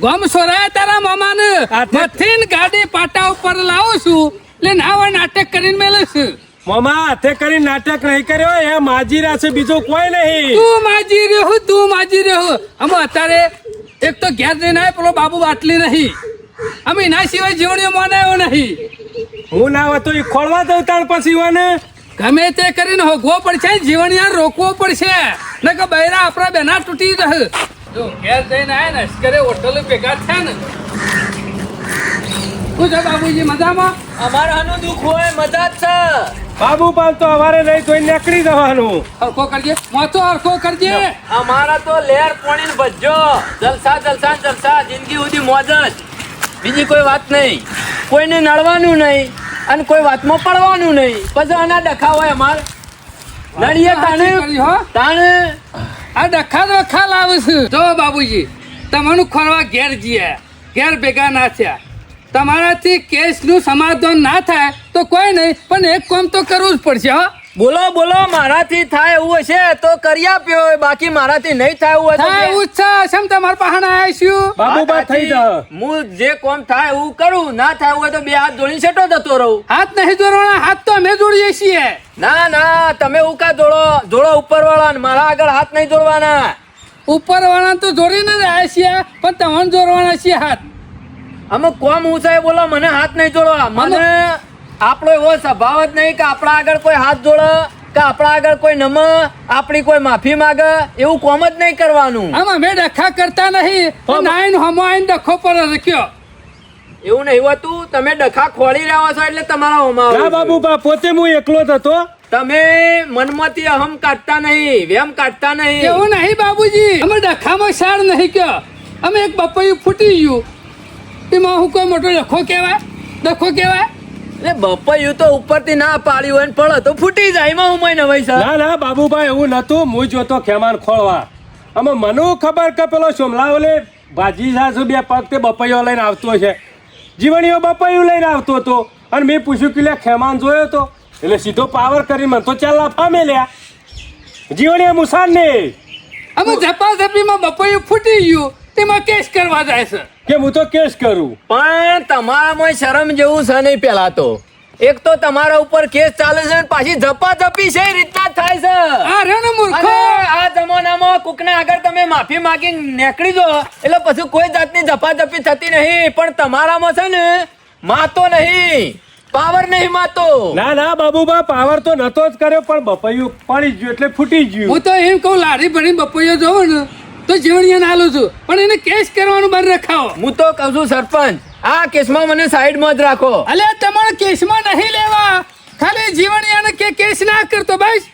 ગોમ સોરાય તારા મામાને મથીન ગાડી પાટા ઉપર લાવું છું એટલે ના હોય નાટક કરીને મેલે છું મામા હાથે કરી નાટક નહીં કર્યો એ માજીરા છે બીજો કોઈ નહીં તું માજી રહ્યો અમે અત્યારે એક તો ઘેર જઈને આવ્યો પેલો બાબુ બાટલી નહીં અમે એના સિવાય જીવણીઓ માનાયો નહીં હું ના હોય તો એ ખોળવા દઉં તાર પછી ને ગમે તે કરીને હોગવો પડશે જીવણિયા રોકવો પડશે ને કે બૈરા આપણા બેના તૂટી રહે જો ઘેર જઈને આયા ને અશ્કરે હોટલ ભેગા થયા ને શું છે બાબુજી મજામાં અમારાનું દુઃખ હોય મજા જ છે બાબુ પાલ તો અમારે નહીં તો નીકળી જવાનું હરખો કરજે મોતો હરખો કરજે અમારા તો લેર પોણીને ભજ્જો જલસા જલસા જલસા જિંદગી સુધી મોજ જ બીજી કોઈ વાત નહીં કોઈને નડવાનું નહીં અને કોઈ વાતમાં પડવાનું નહીં પછી આના ડખા હોય અમાર નડીએ તાણે કરી હો તાણે આ ડખા ડખા લાવે છે જો બાબુજી તમારું ખોરવા ઘેર જીએ ઘેર ભેગા ના થયા તમારાથી કેસનું સમાધાન ના થાય તો કોઈ નહીં પણ એક કામ તો કરવું જ પડશે હો બોલો બોલો મારાથી થાય એવું હશે તો કરી આપ્યો બાકી મારાથી નહીં થાય એવું થાય હોય એવું જ છે શેમ તમારા પાસે આયા છું બાબુ બા થઈ જા હું જે કોમ થાય એવું કરું ના થાય એવું હોય તો બે હાથ જોડી સેટો જતો રહું હાથ નહીં જોડવાના હાથ તો અમે જોડીએ છીએ ના ના તમે ઉકા જોડો ઉપર વાળા મારા આગળ હાથ નહીં જોડવાના ઉપર વાળા તો જોડીને જ આવ્યા છીએ પણ તમને જોડવાના છીએ હાથ અમે કોમ ઊંચાઈ બોલો મને હાથ નહીં જોડવા મને આપણો એવો સ્વભાવ જ નહીં કે આપણા આગળ કોઈ હાથ જોડે કે આપણા આગળ કોઈ નમ આપણી કોઈ માફી માંગે એવું કોમ જ નહીં કરવાનું આમ અમે ડખા કરતા નહીં નાઈન હમો આઈને ડખો પર રખ્યો એવું નહીં હોતું તમે ડખા ખોળી રહ્યા છો એટલે તમારા ના હોમાં બાબુ બા પોતે હું એકલો જ હતો તમે મનમાંથી અહમ કાઢતા નહીં વેમ કાઢતા નહીં એવું નહીં બાબુજી અમે ડખામાં સાર નહીં કયો અમે એક બપૈયું ફૂટી ગયું એમાં હું કોઈ મોટો ડખો કહેવાય ડખો કહેવાય એટલે બપૈયું તો ઉપરથી ના પાડ્યું હોય ને પડે તો ફૂટી જાય એમાં હું મહિને વૈસા ના ના બાબુભાઈ એવું નતું હું જોતો ખેમાન ખોળવા અમે મને ખબર કે પેલો સોમલા ઓલે ભાજી સાસુ બે પગ તે બપૈયો લઈને આવતો છે જીવણીઓ બપૈયું લઈને આવતો હતો અને મેં પૂછ્યું કે લે ખેમાન જોયો તો એટલે સીધો પાવર કરી મને તો ચાલ લાફા મેલ્યા જીવણીઓ મુસાન ને અમે ઝપાઝપીમાં બપૈયું ફૂટી ગયું તેમાં કેસ કરવા જાય છે કે હું તો કેસ કરું પણ તમારામાં શરમ જેવું છે નહીં પેલા તો એક તો તમારા ઉપર કેસ ચાલે છે ને પાછી ઝપાઝપી છે એ રીતના જ થાય છે આ રે ને મૂર્ખો અને આ જમાનામાં કોકને આગળ તમે માફી માંગી નીકળી જો એટલે પછી કોઈ જાતની ઝપાઝપી થતી નહીં પણ તમારામાં છે ને માતો નહીં પાવર નહીં માતો ના ના બાબુબા પાવર તો નતો જ કર્યો પણ બપૈયું પડી ગયું એટલે ફૂટી ગયું હું તો એમ કહું લારી ભરી બપૈયો જોઉં ને તો જીવણીયા નાલું છું પણ એને કેસ કરવાનું બંધ રખાવો હું તો કહું છું સરપંચ આ કેસમાં મને સાઈડમાં જ રાખો અલ્યા તમારે કેસમાં નહીં લેવા ખાલી જીવણીયાને કે કેસ ના કરતો બસ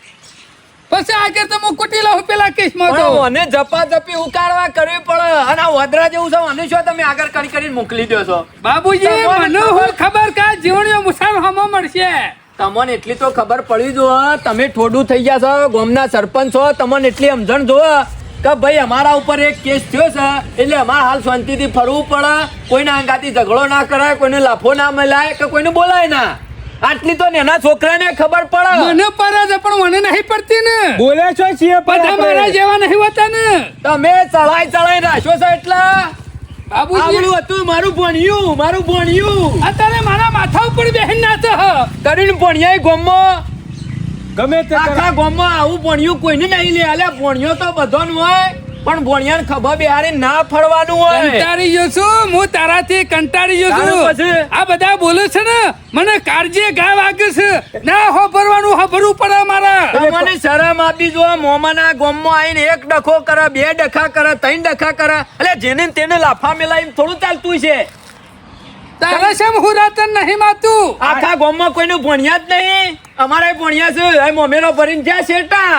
પછી આગળ તો હું કુટી લઉં પેલા કેસમાં તો પણ મને ઝપાઝપી ઉકાળવા કરવી પડે અને આ વદરા જેવું છે મને શું તમે આગળ કરી કરીને મોકલી દો છો બાબુજી મને હું ખબર કે આ જીવણીઓ મુસાર હમો મળશે તમને એટલી તો ખબર પડી જો તમે ઠોડું થઈ ગયા છો ગામના સરપંચ છો તમને એટલી સમજણ જો કે ભાઈ અમારા ઉપર એક કેસ થયો છે એટલે અમારે હાલ શાંતિથી ફરવું પડે કોઈના અંગાથી ઝઘડો ના કરાય કોઈને લાફો ના મલાય કે કોઈને બોલાય ના આટલી તો નેના છોકરાને ખબર પડે. મને પડે છે પણ મને નહીં પડતી ને. બોલ્યા છો છીએ બધા મારા જેવા નહીં હોતા ને. તમે ચલાઈ રાખ્યો છો એટલે બાબુજી આવડું હતું મારું ભણ્યું અત્યારે મારા માથા ઉપર બેહીને નાચે હ. કરીને ભણ્યા ગોમમાં ગમે તે આખા ગોમમાં આવું ભણ્યું કોઈને નહીં લે. અલ્યા ભણ્યો તો બધાનું હોય પણ ભણ્યાને ખબર બિહારી ના ફરવાનું હોય. કંટાળી ગયો છું હું તારાથી કંટાળી ગયો તારું છું. પછી? આ બધા બોલે છે ને મને કાળજી ઘા વાગે છે. ના હોભરવાનું હોભરવું પડે મારા. મને શરમ આપી જો મોમાના ગોમમાં આવીને એક ડખો કરે, બે ડખા કરે, ત્રણ ડખા કરે. એટલે જેને ને તેને લાફા મેલાવી થોડું ચાલતું છે. તારા શેમ હું રાતન નહીં માતું. આખા ગોમમાં કોઈનું ભણ્યા જ નહીં. અમારે ભણ્યા છે. હવે મોમેરો ભરીને જ્યાં શેટા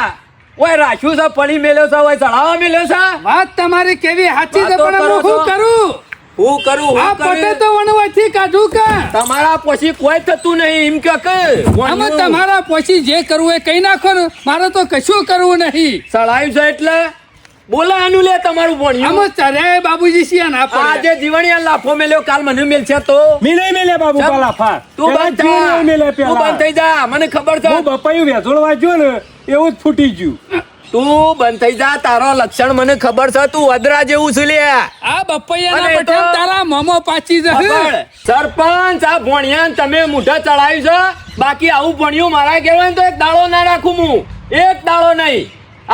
ઓય રાખ્યું છે, પડી મેલ્યો છે, ઓય ચડાવવા મેલ્યો છે. વાત તમારી કેવી સાચી છે વાતો પણ કરો હું શું છો? કરું. આ પટે કરું તો વણવાથી કાઢું કા. તમારા પછી કોઈ થતું નહીં એમ કે આમાં તમારા પછી જે કરવું એ કઈ નાખો ને. મારે તો કશું કરવું નહીં. ચડાવ્યું છે એટલે બોલાવાનું લે તમારું ભણ્યું. આમાં ચર્યા બાબુજી શિયા ના પડે. આજે જીવણીયા લાફો મેલ્યો, કાલ મને મેલશે તો મી નહીં મેલે બાબુ ચમ. પાલાફા તું બંધ થા. મેલે તું બંધ થઈ જા. મને ખબર છે હું બપાયું વેચોળવા ગયો ને એવું જ ફૂટી ગયું. તું બંધ થઈ જા. તારો લક્ષણ મને ખબર છે. તું વદરા જેવું છે લે. આ બપૈયાના અને એ તો- પટેલ તારા મોમો પાછી જશે. ખબર. સરપંચ આ ભણ્યા તમે મુઠા ચડાવ્યું છે. બાકી આવું ભણ્યું મારા કહેવાય તો એક દાડો ના રાખું હું. એક દાડો નહીં.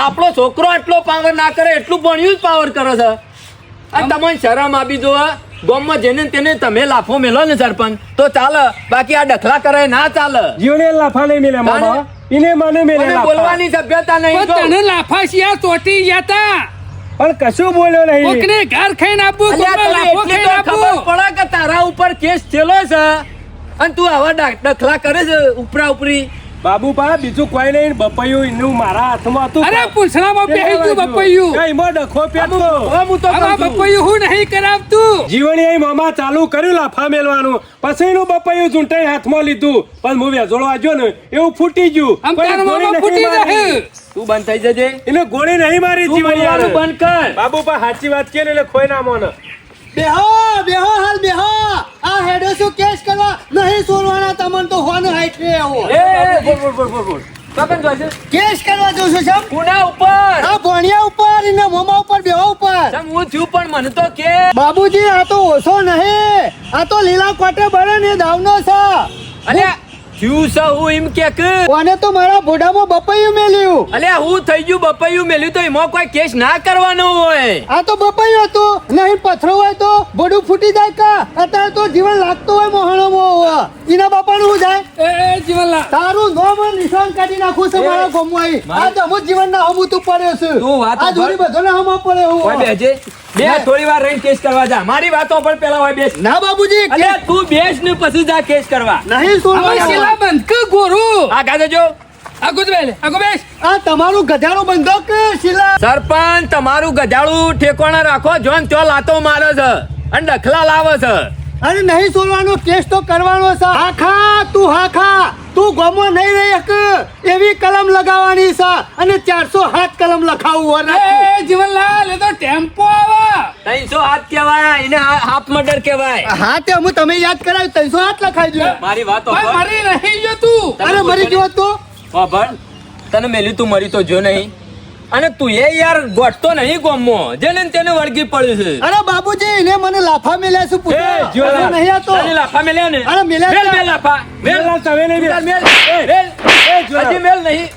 આપણો છોકરો એટલો પાવર ના કરે એટલું ભણ્યું જ પાવર કરે છે. આ તમને શરમ આપી દો. ગામમાં જેને તેને તમે લાફો મેલો ને સરપંચ તો ચાલે. બાકી આ ડખલા કરે ના ચાલે. જીવને લાફા નહીં મેલે મામા એને મને મેલે મને લાફા. બોલવાની સભ્યતા નહીં પણ તો. તને લાફા શિયા ચોટી ગયા તા. પણ કશું બોલ્યો નહીં. કોકને ઘર ખાઈને આપવું, અલ્યા કોકને તને લાફો એટલી ખાઈને તો ખબર આપવું. પડે કે તારા ઉપર કેસ થયેલો છે અને તું આવા ડખલા કરે છે ઉપરા ઉપરી. બાબુ પા બીજું કોઈ નહીં. બપૈયું એનું મારા હાથમાં હતું. અરે પૂંછડામાં બેહી ગયું બપૈયું. કઈ એમાં ડખો પેટતો. હવે હું તો આમાં કહું છું. બપૈયું હું નહીં કરાવતું. જીવણી અહીં મામા ચાલુ કર્યું લાફા મેલવાનું. પછી એનું બપૈયું ચૂંટાઈ હાથમાં લીધું. પણ હું વેચોળવા ગયો ને એવું ફૂટી ગયું. આમ કોઈ તારા ગોળી મોમાં નહીં ફૂટી મારી. જશે. તું બંધ થઈ જજે. એને ગોળી નહીં મારી તું જીવણી બોલવાનું યાર. બંધ કર. બાબુ પા સાચી વાત કે એટલે ખોઈ ના મોને. બેહો બેહો હાલ બેહો. આ હેડે શું કેસ કરવા નહીં છોડવાના તમને તો હોન હાઈટ રે આવો. બોલ. પકડ જોઈશે. કેસ કરવા જઉં છું સમ. કુના ઉપર? આ ભણિયા ઉપર ને મોમા ઉપર બેહો ઉપર. ચમ હું થયું પણ મને તો કે. બાબુજી આ તો ઓછો નહીં. આ તો લીલા કોટે બળે ને દાવનો છે. અલ્યા થયું છે હું એમ કે. કોને તો મારા ભોડામાં બપૈયું મેલ્યું. અલ્યા હું થઈ ગયું બપૈયું મેલ્યું તો એમાં કોઈ કેસ ના કરવાનો હોય. આ તો બપૈયું હતું નહીં પથરો હોય તો ભોડું ફૂટી જાય કા. અત્યારે તો જીવન લાગતો હોય મોહણોમાં. એના બાપાનું શું જાય. એ જીવનલાલ, તારું નોમ અને નિશાન કાઢી નાખું છે મારા ગામમાં આવી. આ તો અમુક જીવનના હમું તું પડ્યો છે. તું વાત આ જોડી બધાને હમો પડ્યો ઓય હું. બેજે. બે થોડી વાર રહીને કેસ કરવા જા. મારી વાતો પર પેલા હોય બેસ. ના બાબુજી અલ્યા તું બેસ ને પછી જા કેસ કરવા. નહીં હવે છોડવાના. શીલા બંધ કર ગોરું. આ ગાજો જો. આગો જ બેલે, આગો બેસ. આ તમારું ગધારું બંધો કે શીલા. સરપંચ તમારું ગધાડું ઠેકોણા રાખો. જોન ત્યો લાતો મારે છે અને ડખલા લાવે છે. અને નહીં છોડવાનો કેસ તો કરવાનો છે. હાખા તું હાખા. તું ગમો નહીં રહી હક એવી કલમ લગાવવાની છે અને 407 કલમ લખાવું હોય. એ જીવનલાલ, એ તો ટેમ્પો આવે. 300 હાથ કહેવાય એને હાફ મર્ડર કહેવાય. હા તે હું તમે યાદ કરાવ્યું 307 લખાઈ દો. મારી વાતો ભાઈ મરી નહીં ગયો તું. અરે મરી ગયો તો ભણ તને મેલ્યું તું મરી તો જો નહીં. અને તું એ યાર ગોઠતો નહીં ગોમો જેને ને તેને વળગી પડ્યું છે. અરે બાબુજી એને મને લાફા મેલ્યા છે પૂછો. એ, જો અરે નહીં આતો. તને લાફા મેલ્યા ને? અરે મેલ્યા મેલ છે. મેલ લાફા મેલ. મેલ તમે નહીં ઉતાર મેલ. મેલ. મેલ. હજી મેલ નહીં.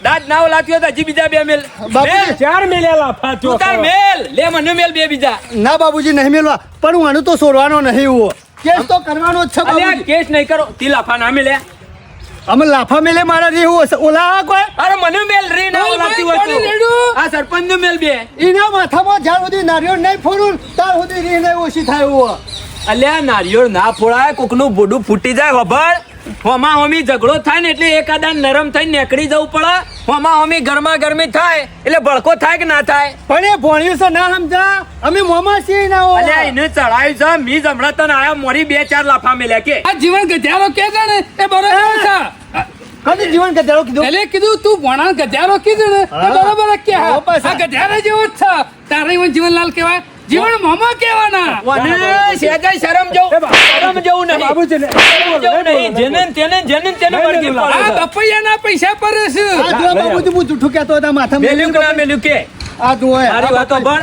દાદ ના લાગ્યો તો હજી બીજા બે મેલ. બાપુ, મેલ. ચાર મેલ્યા લાફા તો ઉતાર મેલ. લે મને મેલ બે બીજા. ના બાબુજી નહીં મેલવા પણ હું આનું તો છોડવાનો નહીં હું. કેસ તો કરવાનો જ છે અલ્યા બાબુજી. કેસ નહીં કરો. તી લાફા ના મેલ્યા. અમે લાફા મેલે મારા જેવું હશે. ઓલા કોઈ અરે મને મેલ રે ના ઓય ઓલાતી ભાઈ, હોય તો. કોની રેડું? આ સરપંચ નું મેલ બે. એના માથામાં જ્યાં સુધી નારિયેળ નહીં ફોડું ત્યાં સુધી રીહ નહીં ઓછી થાય એવું. અલ્યા નારિયેળ ના ફોડાય. કોકનું બોડું ફૂટી જાય ખબર. હોમા હોમી ઝઘડો થાય ને એટલે એકાદા નરમ થઈને નીકળી જવું પડે. હોમા હોમી ગરમા ગરમી થાય એટલે ભડકો થાય કે ના થાય. પણ એ ભણ્યું છે ના સમજા. અમે મોમાં છીએ ના હો. અલ્યા એને ચડાવ્યું છે. મી હમણાં તને આયા મોરી 2-4 લાફા મેલ્યા કે. આ જીવન ગધેડો કે છે ને એ બરોબર છે. કદી જીવન ગધાડો કીધું. એટલે કીધું તું ભણા ગધેડો કીધું ને એ હા. બરોબર જ કે હો પાછા. આ ગધેડા જેવો જ છે. તારે એવું જીવનલાલ કહેવાય. જીવન મોમાં કહેવાના. વને સેજાય શરમ જેવું શરમ જેવું નહીં. બાબુજી ને શરમ જેવું નહીં. જેને તેને વળગી પડે આ છે. બપૈયાના પૈસા પર છે. આ જો બાબુજી હું જૂઠું કહેતો હતા માથા મેલ્યું કે ના મેલ્યું કે આ જુઓ મારી વાતો પણ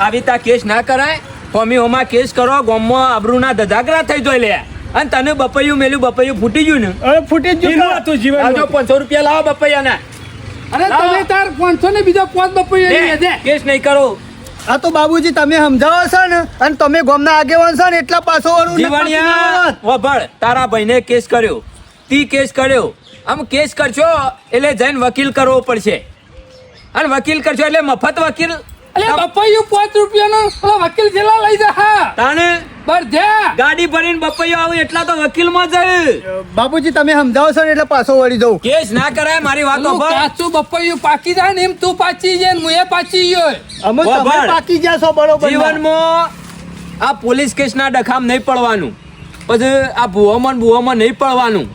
આવી તા કેસ ના કરાય. હોમી હોમાં કેસ કરો ગામમાં આબરૂના ધજાગરા થઈ જોઈ લે. અને તને બપૈયું મેલ્યું બપૈયું ફૂટી ગયું ને હવે ફૂટી જ એનું ગયું હતું જીવન. આવજો 500 રૂપિયા લાવો બપૈયાના. અરે તમે તાર 500 ને બીજો 5 બપૈયા લઈ દે. કેસ નહીં કરો. આ તો બાબુજી તમે સમજાવો છો ને અને તમે ગામના આગેવાન છો ને એટલા પાછો વળું ને જીવણિયા વભળ તારા ભાઈને કેસ કર્યો તી કેસ કર્યો આમ કેસ કરશો એટલે જઈને વકીલ કરવો પડશે અને વકીલ કરશો એટલે મફત વકીલ અલે બપૈયું 5 રૂપિયાનો પેલો વકીલ જેલા લઈ જા. હા તાણે બર જા. ગાડી ભરીને બપૈયો આવે એટલા તો વકીલમાં જાય. બાબુજી તમે સમજાવો છો ને એટલે પાછો વળી જવું કેસ ના કરાય મારી વાતો પેલું પર. કાચું બપૈયું પાકી જાય ને એમ તું પાચી જાય ને હું એ પાચી ગયો. અમે વાહ, તમે ભાઈ. પાકી ગયા છો બરોબર જીવનમાં આ પોલીસ કેસના ડખામ નહીં પડવાનું પછી આ ભૂવામાં નહીં પડવાનું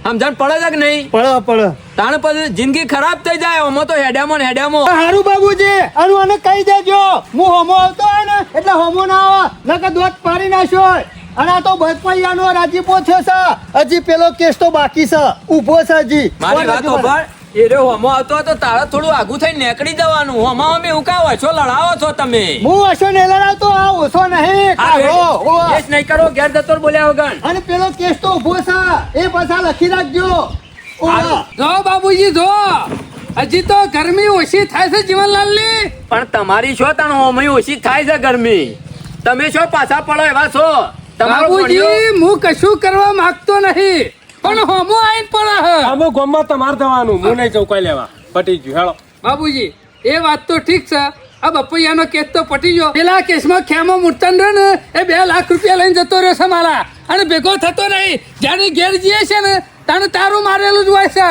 સમજણ પડે છે કે નહીં પડે તાણે પછી જિંદગી ખરાબ થઈ જાય આમાં તો હેડામાં ને હેડામાં. હારું બાબુજી આનું આને કહી દેજો હું હોમો આવતો હોય ને એટલે હોમો ના આવે નકર દોત પાડી નાખ્યો હોય અને આ તો બચપૈયાનો રાજીપો થયો છે હજી પેલો કેસ તો બાકી છે ઊભો છે હજી મારી વાત સાંભળ. એ રહ્યો હોમો આવતો હોય તો તારે થોડું આગું થઈને નીકળી જવાનું. હોમાં અમે હું કાં છો લડાવો છો તમે. હું હશો ને લડાવતો આ ઓછો નહીં કાઢો. ઓવા. કેસ નહીં કરો ઘેર જતો રહો બોલ્યા વગર. અને પેલો કેસ તો ઊભો છે એ પાછા લખી રાખજો ઓવા. જો બાબુજી જો હજી તો ગરમી ઓછી થાય છે જીવનલાલની. પણ તમારી છો તાણ હોમઈ ઓછી થાય છે ગરમી. તમે છો પાછા પડો એવા છો. તમારો ભણ્યો. બાબુજી હું કશું કરવા માંગતો નહીં પણ હોમો આઈને પડે છે. અમે ગામમાં તમારે જવાનું હું નહીં ચૌકાઈ લેવા પટી ગયું હેળો. બાબુજી એ વાત તો ઠીક છે. આ બપૈયાનો કેસ તો પટી ગયો. પેલા કેસમાં ખેમો મૂર્તન રહ્યો ને એ 2 લાખ રૂપિયા લઈને જતો રહ્યો છે મારા અને ભેગો થતો નહીં. જ્યારે ઘેર જઈએ છે ને તાને તારું મારેલું જ હોય છે.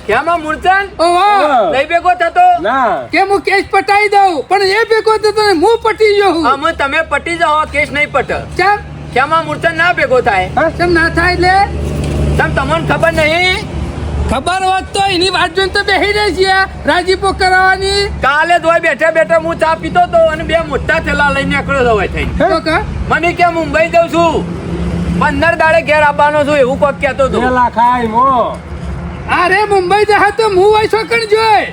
ક્યાંમાં મૂર્છન ઓહો નહીં ભેગો થતો. ના કે હું કેસ પટાઈ દઉં પણ એ ભેગો થતો નહીં હું પટી ગયો હું. અમે તમે પટી જાઓ કેસ નહીં પટ. ચમ ક્યાંમાં મૂર્છન ના ભેગો થાય. ચમ ના થાય એટલે તમને ખબર નહીં. ખબર હોત તો એની વાત જોઈને તો બેહી રહી છીએ રાજીપો કરાવવાની. કાલે જ હોય બેઠા બેઠા હું ચા પીતો તો અને 2 મોટા થેલા લઈને નીકળ્યો હોય થઈને. તો કા મને કે મુંબઈ જઉં છું 15 દાડે ઘેર આવવાનો છું એવું કોક કહેતો હતો. 2 લાખ આય મો અરે મુંબઈ જા તો હું હોય છોકણ જોઈ.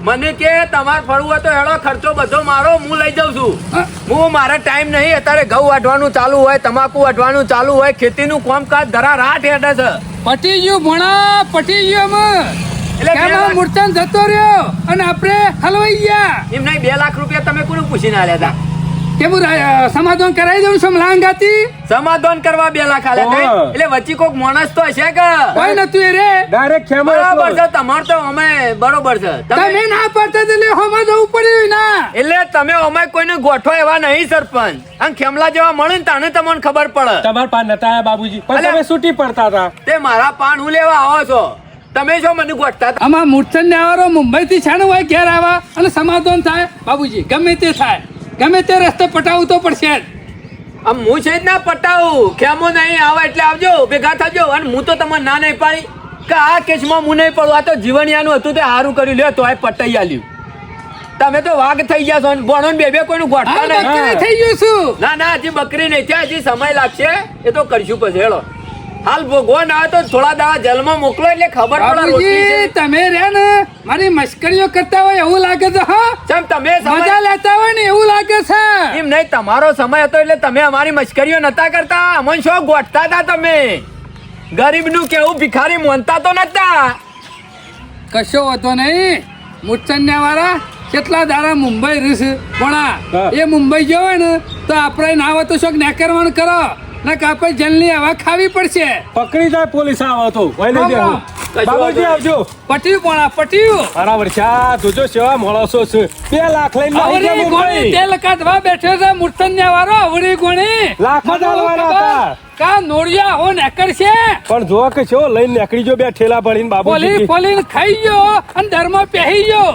મને કે તમારે ફરવું હોય તો હેડો ખર્ચો બધો મારો હું લઈ જાઉં છું. હા. હું મારા ટાઈમ નહીં અત્યારે ઘઉં વાઢવાનું ચાલુ હોય તમાકુ વાઢવાનું ચાલુ હોય ખેતીનું કામકાજ ધરા રાત હેડે છે. પટી ગયું ભણા પટી ગયું અમે. એટલે બે કેમાં લાખ- મૂર્તન જતો રહ્યો અને આપણે હલવાઈ ગયા. એમ નહીં 2 લાખ રૂપિયા તમે કોને પૂછીને આલ્યા હતા. કે હું સમાધાન કરાવી દઉં છું લાંગાતી. સમાધાન કરવા 2 લાખ આલ્યા હતા. ઓહો. એટલે વચ્ચે કોક માણસ તો હશે કે કોઈ નતું એ રે. ડાયરેક્ટ ખેમો બરાબર છે તમારે તો અમે બરોબર છે તમે ના પડતા એટલે હોમાં જવું પડ્યું ના. એટલે તમે અમે કોઈને ગોઠવો એવા નહીં સરપંચ. અને ખેમલા જેવા મળે ને તાને તમને ખબર પડે. તમારા પાસે નતા આયા બાબુજી પણ અલ્યા. તમે છૂટી પડતા હતા. તે મારા પાન હું લેવા આવો છો તમે છો મને ગોઠતા હતા. આમાં મૂર્છન ને આવરો મુંબઈ થી છાણું હોય ઘેર આવા અને સમાધાન થાય બાબુજી ગમે તે થાય ગમે તે રસ્તે પટાવવું તો પડશે જ. આમ હું છે જ ના પટાવું ખેમો નહીં આવે એટલે આવજો ભેગા થજો. અને હું તો તમને ના નહીં પાડી કે આ કેસમાં હું નહીં પડું. આ તો જીવણિયાનું હતું તે સારું કર્યું લ્યો તો પટાઈ આલ્યું. તમે તો વાઘ થઈ ગયા છો ભણો ને બે કોઈનું ગોઠતા હાલ નહીં. બકરી થઈ ગયું છું. ના ના હજી બકરી નહીં થયા હજી સમય લાગશે એ તો કરશું પછી હેડો. હાલ ભગવાન આવે તો થોડા દાડા જેલમાં મોકલો એટલે ખબર પડે રોટલી બાબુજી છે. તમે રહ્યા ને મારી મશ્કરીઓ કરતા હોય એવું લાગે છે. હા ચમ તમે મજા સમય લેતા હોય ને એવું લાગે છે. એમ નહીં તમારો સમય હતો એટલે તમે અમારી મશ્કરીઓ નતા કરતા. અમન શો ગોઠતા હતા તમે. ગરીબનું કેવું ભિખારી મોનતા તો નતા. કશો હતો નહીં મૂર્છન્યા વાળા કેટલા દાડા મુંબઈ રીસ ભણા હા. એ મુંબઈ ગયો હોય ને તો આપણે ના હોય તો શોખ નેકરવાનું કરો ના કે આપણે જેલની હવા ખાવી પડશે. પકડી જાય પોલીસ આવો તો હોય નહીં દેવું. બાબુજી આવજો. પટ્યું પણ પટ્યું બરાબર છે આ જોજો સેવા માણસો છે 2 લાખ લઈને આવી ગયા અવળી ગોળી મુંબઈ. તેલ કાઢવા બેઠો છે મૂર્છન્યા વાળો અવળી ગોળી લાખ જ આલવાના હતા. કા નોળિયા હો નેકર છે પણ જો કે છો લઈને નીકળી જો 2 ઠેલા ભરીને પોલી બાબુજી પોલીને ખાઈ ગયો અને દરમાં પહેરી ગયો.